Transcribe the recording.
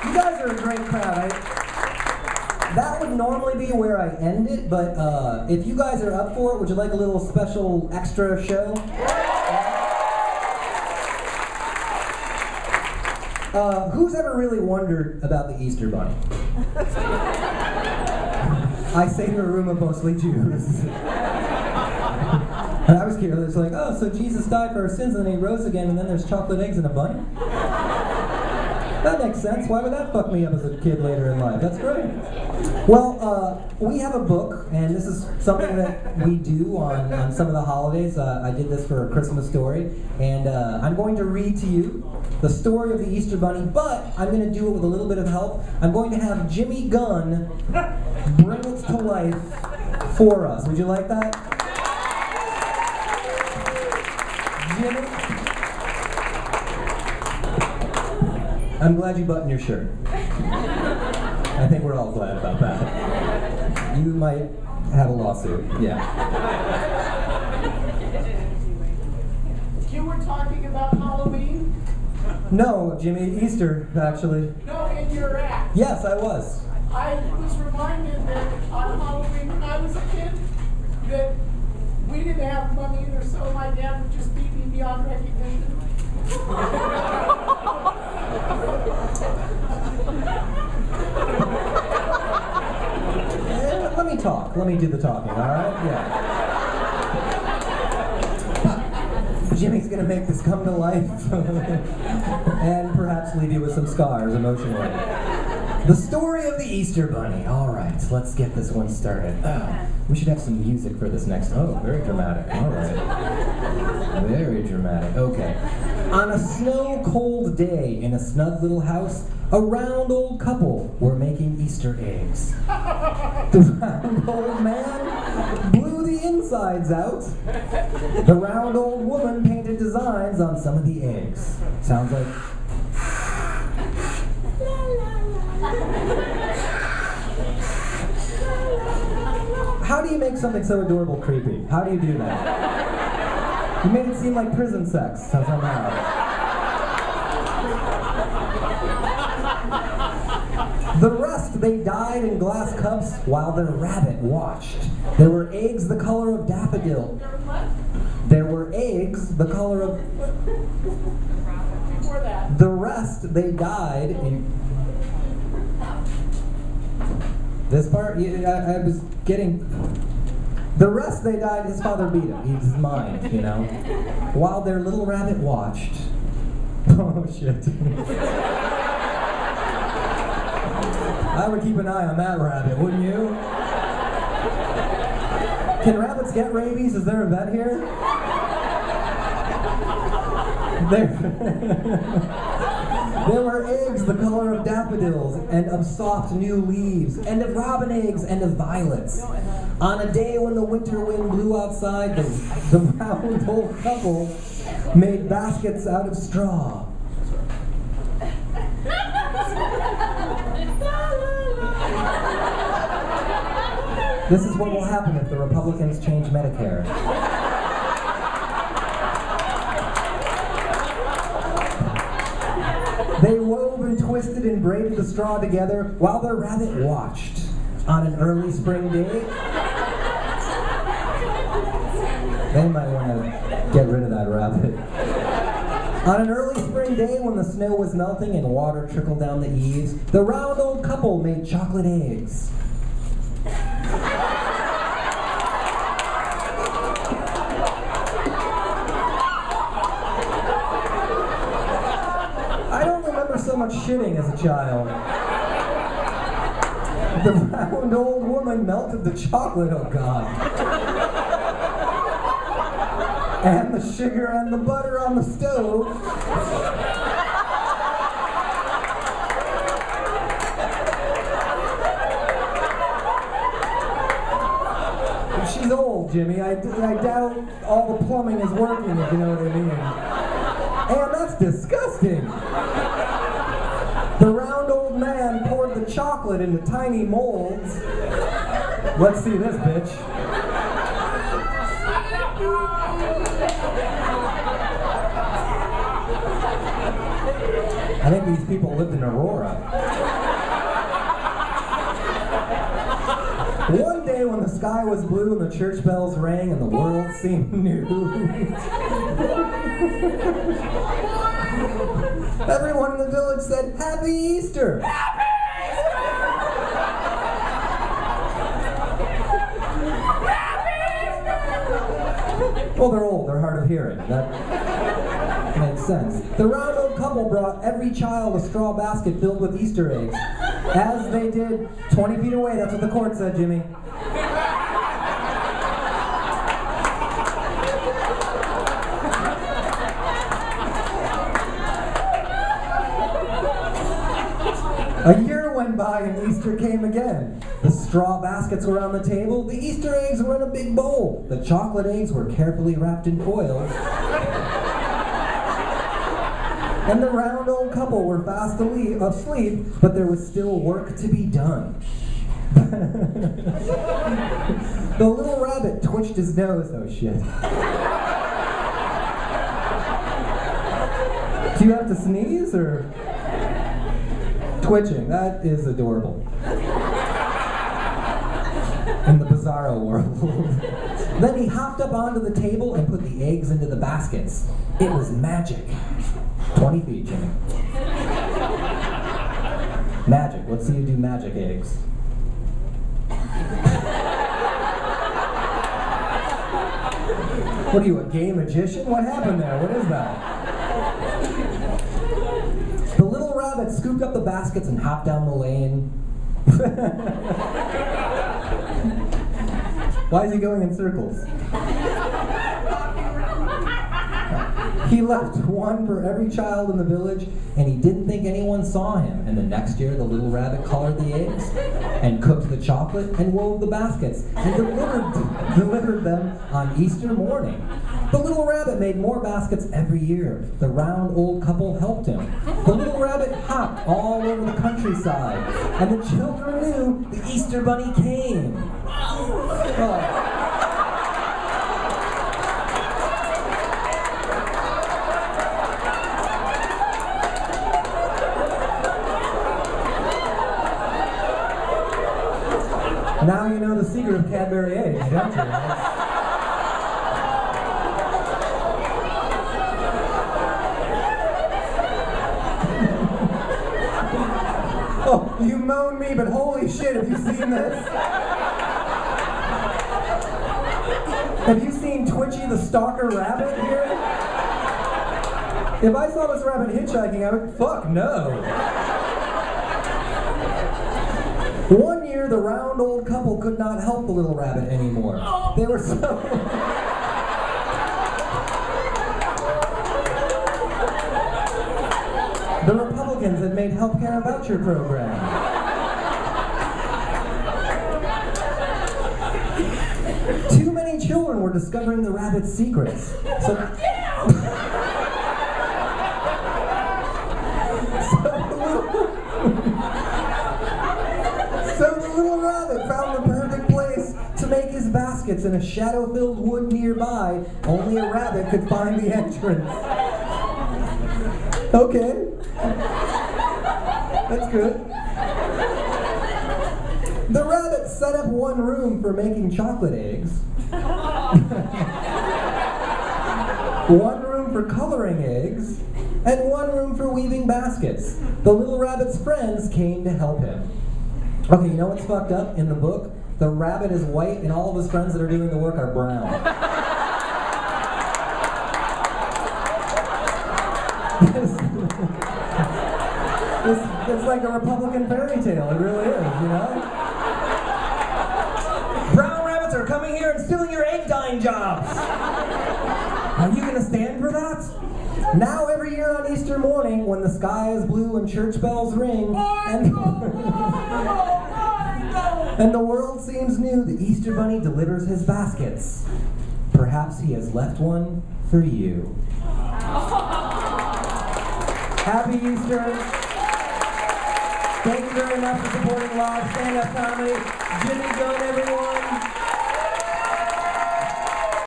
You guys are a great crowd. That would normally be where I end it, but if you guys are up for it, would you like a little special extra show? Who's ever really wondered about the Easter Bunny? I say to a room of mostly Jews. And I was curious, it's like, oh, so Jesus died for our sins and then he rose again and then there's chocolate eggs and a bunny? That makes sense. Why would that fuck me up as a kid later in life? That's great. Well, we have a book, and this is something that we do on some of the holidays. I did this for A Christmas Story, and I'm going to read to you the story of the Easter Bunny, but I'm going to do it with a little bit of help. I'm going to have Jimmy Gunn bring it to life for us. Would you like that? Jimmy? I'm glad you buttoned your shirt. I think we're all glad about that. You might have a lawsuit, yeah. You were talking about Halloween? No, Jimmy, Easter, actually. No, in your act. Yes, I was. I was reminded that on Halloween when I was a kid, that we didn't have money either, so my dad would just beat me beyond recognition. Let me talk. Let me do the talking, all right? Yeah. Jimmy's gonna make this come to life and perhaps leave you with some scars emotionally. The story of the Easter Bunny. All right, let's get this one started. We should have some music for this next. Oh, very dramatic. All right. Very dramatic. Okay. On a snow-cold day in a snug little house, a round old couple were making Easter eggs. The round old man blew the insides out. The round old woman painted designs on some of the eggs. Sounds like... How do you make something so adorable creepy? How do you do that? You made it seem like prison sex somehow. The rest, they died in glass cups while their rabbit watched. There were eggs the color of daffodil. There were eggs the color of... Before that. The rest, they died in... This part, I was getting... The rest, they died, his father beat him. He's mine, you know. While their little rabbit watched. Oh, shit. I would keep an eye on that rabbit, wouldn't you? Can rabbits get rabies? Is there a vet here? There were eggs the color of daffodils and of soft new leaves, and of robin eggs and of violets. On a day when the winter wind blew outside, the round old couple made baskets out of straw. This is what will happen if the Republicans change Medicare. They wove and twisted and braided the straw together while their rabbit watched. On an early spring day, they might want to get rid of that rabbit. On an early spring day when the snow was melting and water trickled down the eaves, the round old couple made chocolate eggs. I don't remember so much shitting as a child. The round old woman melted the chocolate, oh God. And the sugar and the butter on the stove. She's old, Jimmy. I doubt all the plumbing is working, if you know what I mean. And that's disgusting. The round old man poured the chocolate into tiny molds. Let's see this, bitch. I think these people lived in Aurora. One day when the sky was blue and the church bells rang and the world seemed new, everyone in the village said, "Happy Easter!" Happy Easter! Well, they're old, they're hard of hearing. That makes sense. The round old couple brought every child a straw basket filled with Easter eggs. As they did, 20 feet away, that's what the court said, Jimmy. A year went by and Easter came again. The straw baskets were on the table, the Easter eggs were in a big bowl, the chocolate eggs were carefully wrapped in foil, and the round old couple were fast asleep, but there was still work to be done. The little rabbit twitched his nose. Oh shit. Do you have to sneeze or? Twitching, that is adorable. In the bizarro world. Then he hopped up onto the table and put the eggs into the baskets. It was magic. 20 feet, Jimmy. Magic, let's see you do magic eggs. What are you, a gay magician? What happened there? What is that? The little rabbit scooped up the baskets and hopped down the lane. Why is he going in circles? He left one for every child in the village, and he didn't think anyone saw him. And the next year, the little rabbit colored the eggs, and cooked the chocolate, and wove the baskets, and delivered them on Easter morning. The little rabbit made more baskets every year. The round old couple helped him. The little rabbit hopped all over the countryside, and the children knew the Easter bunny came. Oh. Now you know the secret of Cadbury eggs, don't you? Oh, you moan me, but holy shit, have you seen this? Have you seen Twitchy the stalker rabbit here? If I saw this rabbit hitchhiking, I would, fuck no. One year, the round old couple could not help the little rabbit anymore. They were so... The Republicans had made healthcare a voucher program. Too many children were discovering the rabbit's secrets. So the little rabbit found the perfect place to make his baskets in a shadow-filled wood nearby. Only a rabbit could find the entrance. Okay. That's good. The rabbit set up one room for making chocolate eggs. One room for coloring eggs. And one room for weaving baskets. The little rabbit's friends came to help him. Okay, you know what's fucked up in the book? The rabbit is white and all of his friends that are doing the work are brown. It's like a Republican fairy tale, it really is, you know? Brown rabbits are coming here and stealing your egg dyeing jobs! Are you gonna stand for that? Now every year on Easter morning, when the sky is blue and church bells ring, and the world seems new, the Easter Bunny delivers his baskets. Perhaps he has left one for you. Happy Easter. Thank you very much for supporting live stand-up comedy. Jimmy Gunn, everyone.